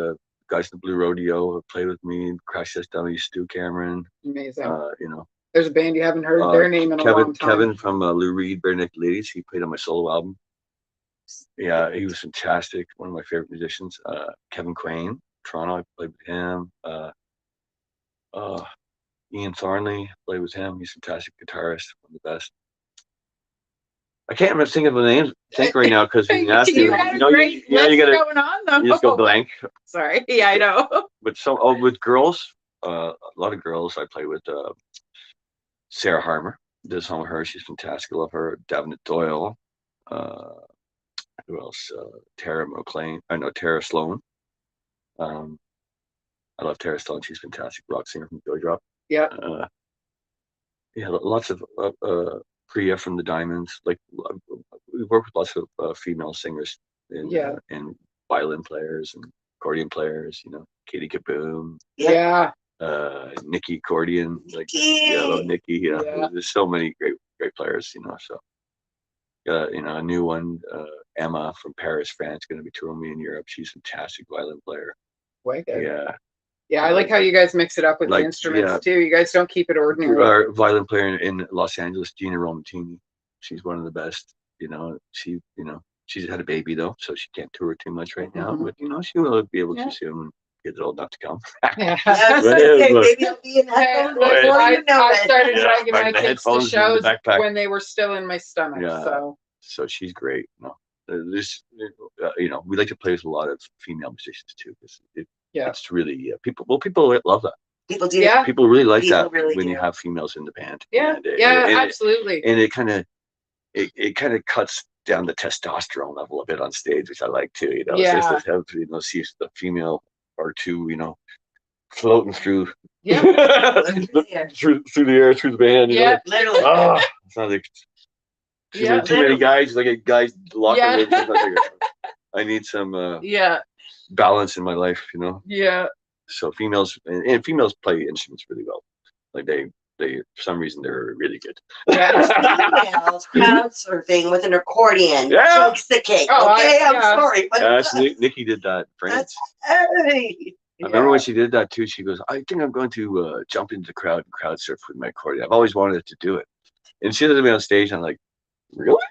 guys in the Blue Rodeo have played with me. Crash Test Dummies, Stu Cameron. Amazing. You know, There's a band you haven't heard their name in a long time. Kevin from Lou Reed, Bare Naked Ladies. He played on my solo album. Yeah, he was fantastic. One of my favorite musicians. Kevin Crane, Toronto. I played with him. Ian Thornley, played with him. He's a fantastic guitarist, one of the best. I can't remember think of the names. Think right now because when you ask me, you gotta going on though. You just go blank. Sorry, yeah, I know. But with girls, a lot of girls. I play with Sarah Harmer. Did a song with her. She's fantastic. I love her. Davenant Doyle. Who else? Tara McLean. I know Tara Sloan. I love Tara Sloan. She's fantastic. Rock singer from Joy Drop. Yeah. Yeah, lots of Priya from the Diamonds. Like we work with lots of female singers and violin players and accordion players. You know, Katie Kaboom. Yeah. Nikki accordion. Like I love Nikki. Yeah. There's so many great players. You know, so. You know, a new one, Emma from Paris, France, going to be touring me in Europe. She's a fantastic violin player. Wicked. Yeah. Yeah, I like how you guys mix it up with the instruments too. You guys don't keep it ordinary. Our violin player in Los Angeles, Gina Romatini. She's one of the best. You know, she's had a baby though, so she can't tour too much right now. But you know, she will be able to soon when kids are old enough to come. Yeah. I started dragging my kids to shows when they were still in my stomach. Yeah. So she's great. You know, we like to play with a lot of female musicians too, because it's really people love that. People do. Yeah. People really like People that really when do. you have females in the band. Yeah. Absolutely. And it kind of cuts down the testosterone level a bit on stage, which I like too. You know, Yeah. it's just to have see the female or two, you know, floating through. Yeah. through the air, through the band. You know? Literally. Oh, it sounds like too many guys. Like a guy's locker room. I need some balance in my life, you know. Yeah. So females and females play instruments really well. Like they for some reason they're really good. Females crowd surfing with an accordion. Yeah. Takes the cake. Oh, okay, I'm sorry. But Nikki did that in France. Hey. I remember when she did that too. She goes, "I think I'm going to jump into the crowd and crowd surf with my accordion. I've always wanted to do it." And she looked at me on stage. And I'm like, "Really?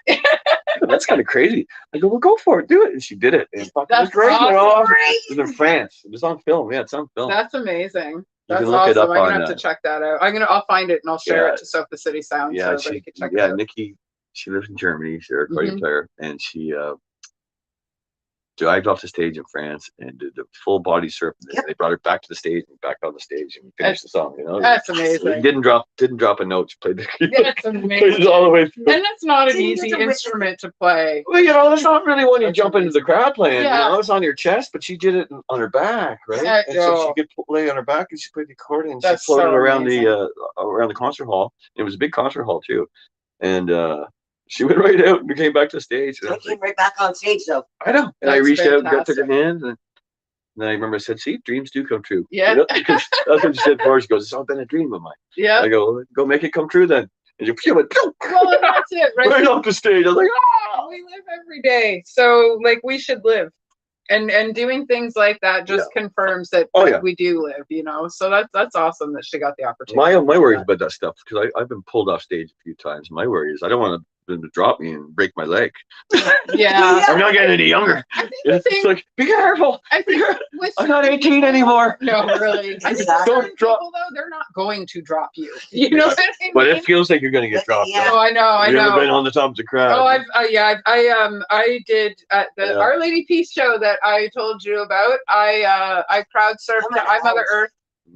That's kind of crazy." I go, "Well, go for it, do it." And she did it. And it was great. Awesome. It was in France. It was on film. Yeah, it's on film. That's amazing. That's can look awesome. it up I'm gonna on, have to check that out. I'll find it and I'll share it to Soak the City Sound. Yeah, so can check it out. Nikki. She lives in Germany. She's an accordion player, and she dived off the stage in France and did a full body surf. They brought her back to the stage and back on the stage and finished the song. You know, that's amazing. Didn't drop a note. She played that's amazing. all the way through. And that's not an easy instrument to play. Well, you know, that's not really when you jump into the crowd playing. Yeah. You know, it's on your chest, but she did it on her back, right? And so she could lay on her back and she played the accordion. She floated around the concert hall. It was a big concert hall too, and she went right out and came back to the stage. I came right back on stage though. I know. And I reached out and took her hand. And then I remember I said, "See, dreams do come true." Yeah. You know? That's what she said before. She goes, "It's all been a dream of mine." Yeah. I go, "Go make it come true then." And she went, well, that's it, right off the stage. I was like, "Ah!" We live every day. So like we should live. And doing things like that just confirms that we do live, you know. So that's awesome that she got the opportunity. My worry is about that stuff because I've been pulled off stage a few times. My worry is I don't want them to drop me and break my leg. Yeah. I'm not getting any younger. It's like, be careful. I think I'm not 18 anymore. No, really. I think don't drop. People, though, they're not going to drop you. You know what I mean? But it feels like you're going to get dropped. Yeah. Oh, I know. You've never been on the top of the crowd. Oh, I did at the Our Lady Peace show that I told you about. I crowd surfed to I Mother Earth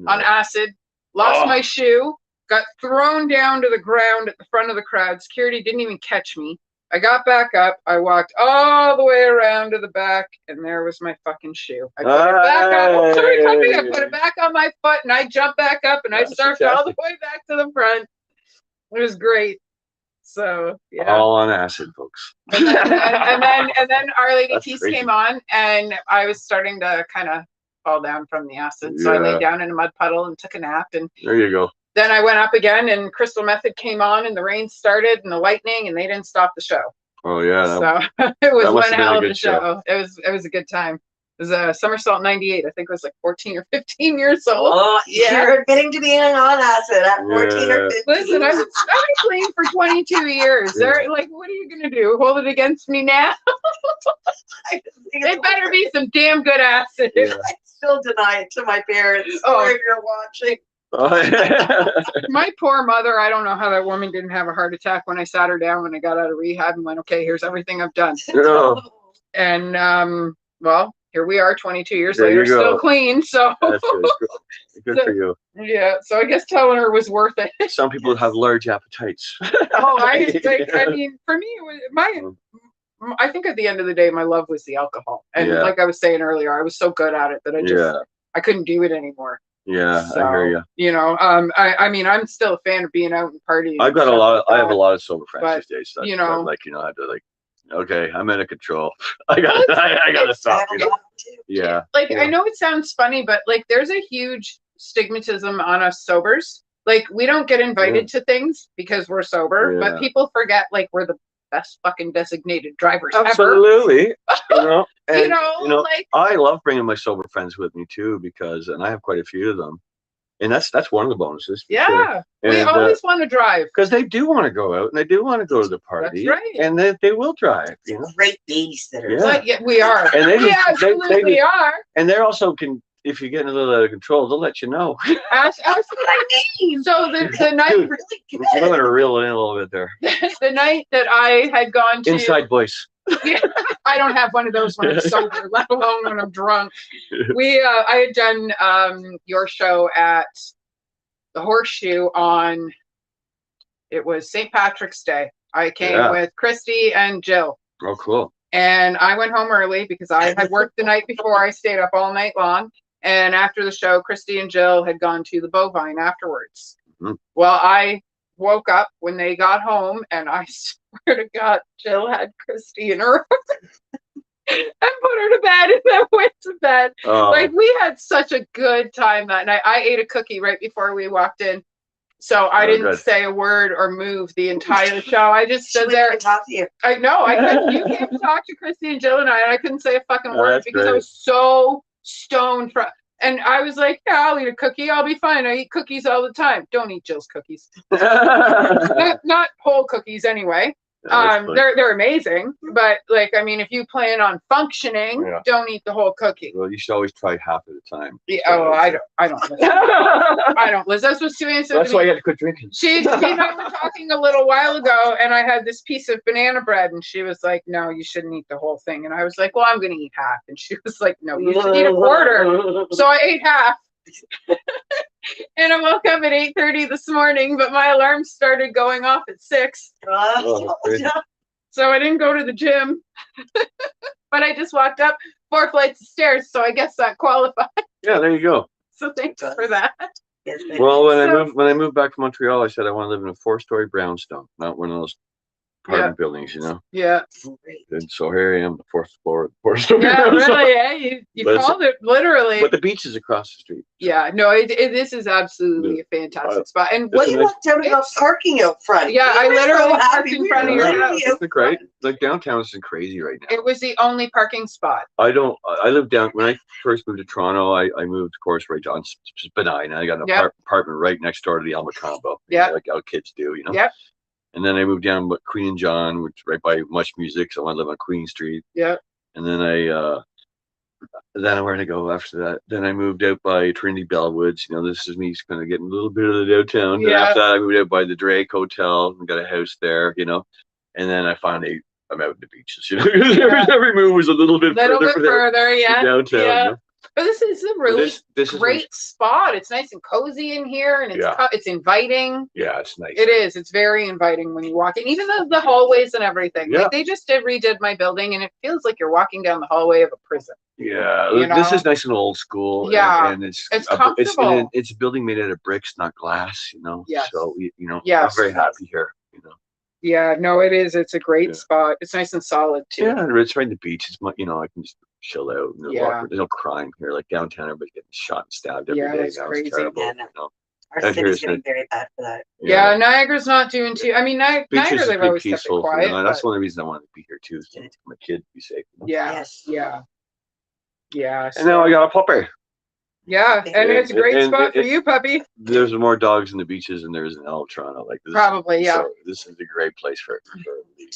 on acid, lost my shoe, got thrown down to the ground at the front of the crowd. Security didn't even catch me. I got back up. I walked all the way around to the back, and there was my fucking shoe. I put it back up. I put it back on my foot, and I jumped back up, and I surfed all the way back to the front. It was great. So yeah, all on acid, folks. And then Our Lady Peace came on, and I was starting to kind of fall down from the acid. So I laid down in a mud puddle and took a nap. And there you go. Then I went up again, and Crystal Method came on, and the rain started, and the lightning, and they didn't stop the show. Oh yeah. So it was one hell of a show. It was a good time. was Somersault 98. I think I was like 14 or 15 years old. Oh, Yeah. you're admitting to being on acid at 14 or 15. Listen, I've been clean for 22 years. Yeah. They're like, what are you going to do? Hold it against me now? I just think It it's better be some damn good acid. Yeah. I still deny it to my parents. Oh. Or if you're watching. My poor mother, I don't know how that woman didn't have a heart attack when I sat her down when I got out of rehab and went, okay, here's everything I've done. No. And, well, here we are 22 years There later, you go. still clean. So, That's good. Good for you. yeah. So I guess telling her was worth it. Some people have large appetites. Oh, I mean, for me, it was I think at the end of the day, my love was the alcohol. And Yeah. like I was saying earlier, I was so good at it that I couldn't do it anymore. Yeah, So, I hear you. You know, I mean, I'm still a fan of being out and partying. I've got I have a lot of sober friends But, these days. So you know, like, I had to like, okay, I'm out of control. I gotta I stop. have a You know? lot too. Yeah. like, Yeah. I know it sounds funny, but like, there's a huge stigmatism on us sobers. Like, we don't get invited to things because we're sober, Yeah. but people forget like we're the best fucking designated drivers ever. Absolutely. And, You know, like, I love bringing my sober friends with me too and I have quite a few of them, and that's one of the bonuses. For sure. yeah, we And, always want to drive. because they do want to go out and they do want to go to the party. That's right. And they will drive. You know, Great babysitters. Yeah. But yeah, we are. and they We absolutely are. and they're also can. If you're getting a little out of control, they'll let you know. That's what I mean. So the night, Dude, Really good. I'm going to reel it in a little bit there. the night that I had gone to, Inside voice. I don't have one of those when I'm sober, let alone when I'm drunk. I had done your show at the Horseshoe on, it was St. Patrick's Day. I came with Christy and Jill. Oh, cool. And I went home early because I had worked the night before. I stayed up all night long. And after the show, Christy and Jill had gone to the Bovine afterwards. Mhm. Well, I woke up when they got home, and I swear to God, Jill had Christy in her arms and put her to bed, and then went to bed. Oh, Like, we had such a good time that night. I ate a cookie right before we walked in. So I didn't good. say a word or move the entire show. I just She stood wouldn't there. even talk to you. I know. I couldn't. You came to talk to Christy and Jill and I couldn't say a fucking word that's because I great. was so stoned. And I was like, yeah, I'll eat a cookie. I'll be fine. I eat cookies all the time. Don't eat Jill's cookies. Not whole cookies anyway. That's funny. They're amazing. But like, I mean, if you plan on functioning, Yeah. don't eat the whole cookie. Well, you should always try half at a time. Yeah, oh, I don't listen. I don't listen. That's what Sue said That's to why me. you had to quit drinking. She and I were talking a little while ago, and I had this piece of banana bread, and she was like, no, you shouldn't eat the whole thing. And I was like, well, I'm going to eat half. And she was like, no, you should eat a quarter. So I ate half. And I woke up at 8:30 this morning, but my alarm started going off at 6. Oh, great. So I didn't go to the gym. But I just walked up 4 flights of stairs, so I guess that qualified. Yeah, there you go. So thanks for that. Yes, Well, So- when I moved back to Montreal, I said I want to live in a 4-story brownstone, not one of those apartment buildings, you know. Yeah. And so here I am, the 4th story Yeah, brownstone. really, eh? You But it's- called it literally. But the beach is across the street. Yeah, no, this is absolutely a fantastic spot. And Well, It's you a walked down about parking out front. Yeah, I We were literally so parked happy. in We front of were your literally house. out Isn't it great? Like downtown is crazy right now. it was the only parking spot. I live down, when I first moved to Toronto, I moved, of course, right on Spadina. I got an Yep. apartment right next door to the Alma Combo. Yep. Like how kids do, you know? Yep. And then I moved down but Queen and John, which is right by Much Music. So I want to live on Queen Street. Yeah. And then where to go after that? Then I moved out by Trinity Bellwoods. You know, this is me kind of getting a little bit of the downtown. Then Yeah. after that, I moved out by the Drake Hotel and got a house there, you know. And then I'm out in the beaches, you know. Yeah. Every move was a little bit Further, yeah. downtown. Yeah. You know? But this is a really This is great spot. It's nice and cozy in here, and it's inviting. yeah, it's nice. It is. It's very inviting when you walk in, even the hallways and everything. Yeah. Like, they just redid my building, and it feels like you're walking down the hallway of a prison. Yeah, You this know? is nice and old school. Yeah, and it's comfortable. It's a building made out of bricks, not glass. You know. Yes. So you know, Yes. I'm very happy here. You know. Yeah, no, it is. It's a great Yeah. spot. It's nice and solid too. Yeah, and it's right in the beach. It's you know, I can just chill out. And Yeah. There's no crime here. Like downtown, everybody's getting shot and stabbed every Yeah, day. it's Now crazy. it's terrible. Yeah, no. You know? Our Out here city's it's getting not- very bad for that. Yeah, Niagara's not doing too. I mean, Beaches Niagara, is they've pretty always kept it peaceful. quiet. You know, and that's but one of the reasons I wanted to be here too. Is for my kid to be safe. You know? yeah, Yes. yeah. Yeah. And now I got a puppy. Yeah, and it's a great And spot for you, puppy. There's more dogs in the beaches than there is in all of Toronto. Like this, Probably, yeah. So this is a great place for Lee.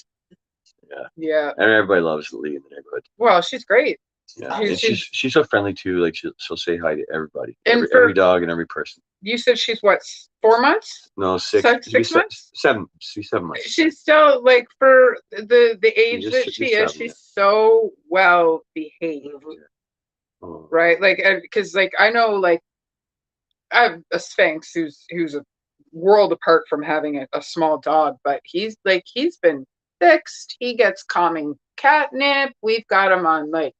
Yeah, Yeah. and everybody loves Lee in the neighborhood. Well, she's great. Yeah, and she's so friendly too. Like she'll say hi to everybody, And every dog and every person. You said she's what, 4 months? No, 6 months? 7. She's 7 months. She's still like for the age that she is. 7, She's so well behaved, Oh. right? Like, because like I know, like I have a Sphynx who's a world apart from having a small dog, but he's been fixed. He gets calming catnip. We've got him on like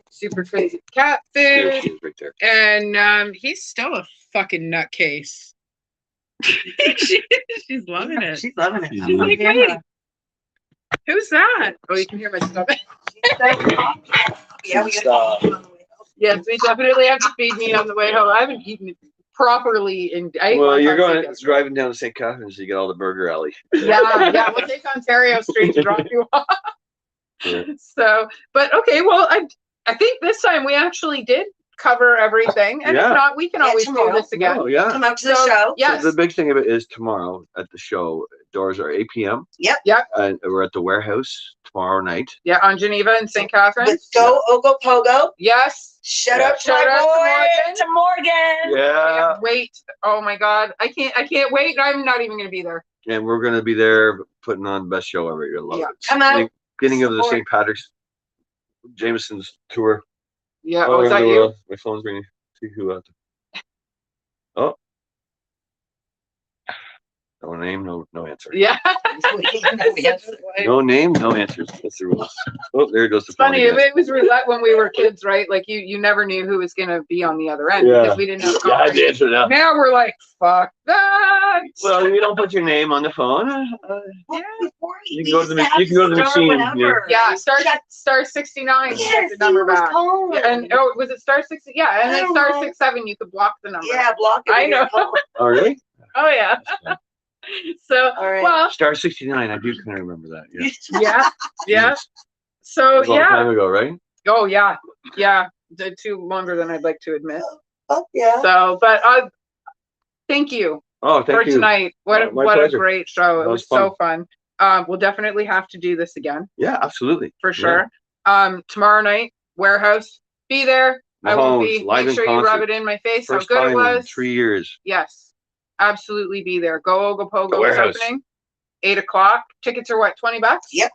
super crazy cat food, Right there. and he's still a fucking nutcase. She's loving it. She's loving it. She's like, wait, who's that? Oh, you can hear my stomach. Yeah, we got on the way home. Yes, we definitely have to feed me on the way home. I haven't eaten properly in. Well, you're driving down to St. Catharines, so you get all the Burger Alley. Yeah, we'll take Ontario Street to drop you off. Yeah. So, but okay, well, I think this time we actually did cover everything, and if not, we can always do this again. Oh, yeah. Come out to the show. Yes. So the big thing of it is tomorrow at the show, doors are 8 p.m. Yep. And we're at the warehouse tomorrow night. Yeah, on Geneva and St. Catharines. Let's go, Ogopogo. Yes. Shout out to Shout out my boy, to to Morgan. Yeah. Can't wait. Oh my God. I can't wait. I'm not even going to be there. And we're going to be there putting on the best show ever. You're going to love it. Come out. Beginning of the Support. St. Patrick's Jameson's tour. Yeah. Oh, is that you? My phone's ringing. See who out there. Oh. No name, no answer. Yeah. No name, no answers. That's the rules. Oh, there goes the phone. Funny, it was roulette when we were kids, right? Like you never knew who was gonna be on the other end because we didn't have Yeah, I did answer that. Now we're like, fuck that. Well, you don't put your name on the phone. Yeah. You can go to the machine. Yeah, star 69 to get the number back. Yeah, and was it star 60? Yeah, and then star 67 you could block the number. Yeah, block it. I know. Oh, really? Oh yeah. So right. well, Star 69. I do kind of remember that. yeah. So That was a long time ago, right? Oh yeah. Too longer than I'd like to admit. Oh yeah. So, but thank you. Oh, thank you. Tonight. What a pleasure. great show. It was fun. so fun. We'll definitely have to do this again. Yeah, absolutely. For sure. Tomorrow night, warehouse. Be there. I will Mahomes, be. live Make in sure you concert. rub it in my face First how good time it was. in 3 years. Yes. Absolutely be there. Go Ogopogo is Warehouse. opening. 8 o'clock. Tickets are what, $20? Yep.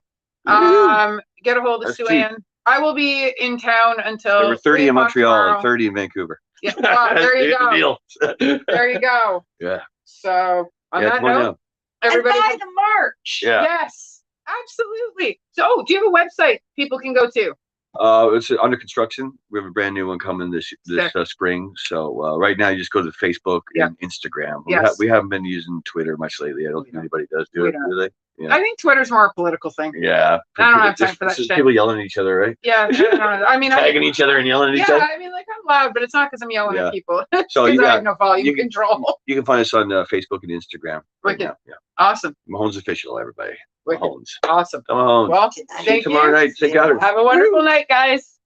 Get a hold of That's Sue cheap. Ann. I will be in town until There were 30 in 3 o'clock Montreal tomorrow. and 30 in Vancouver. Yeah, wow, there you go. Deal. There you go. Yeah. So on that come on note, down. everybody. And buy the merch. Yeah. Yes, absolutely. So, do you have a website people can go to? It's under construction. We have a brand new one coming this spring. So right now, you just go to Facebook and Instagram. Yes. We haven't been using Twitter much lately. I don't think anybody does do it, do they? Yeah. I think Twitter's more a political thing. Yeah. I don't have time for that Just shit. People yelling at each other, right? Yeah, I mean, tagging each other and yelling at each other. I mean, like I'm loud, but it's not because I'm yelling at people. So I have no volume you control. You can find us on Facebook and Instagram. Right now. Yeah. Awesome. Mahomes official, everybody. Wicked. Mahomes. Awesome. Come on. Well, See you tomorrow night. Take care. Have a wonderful night, guys.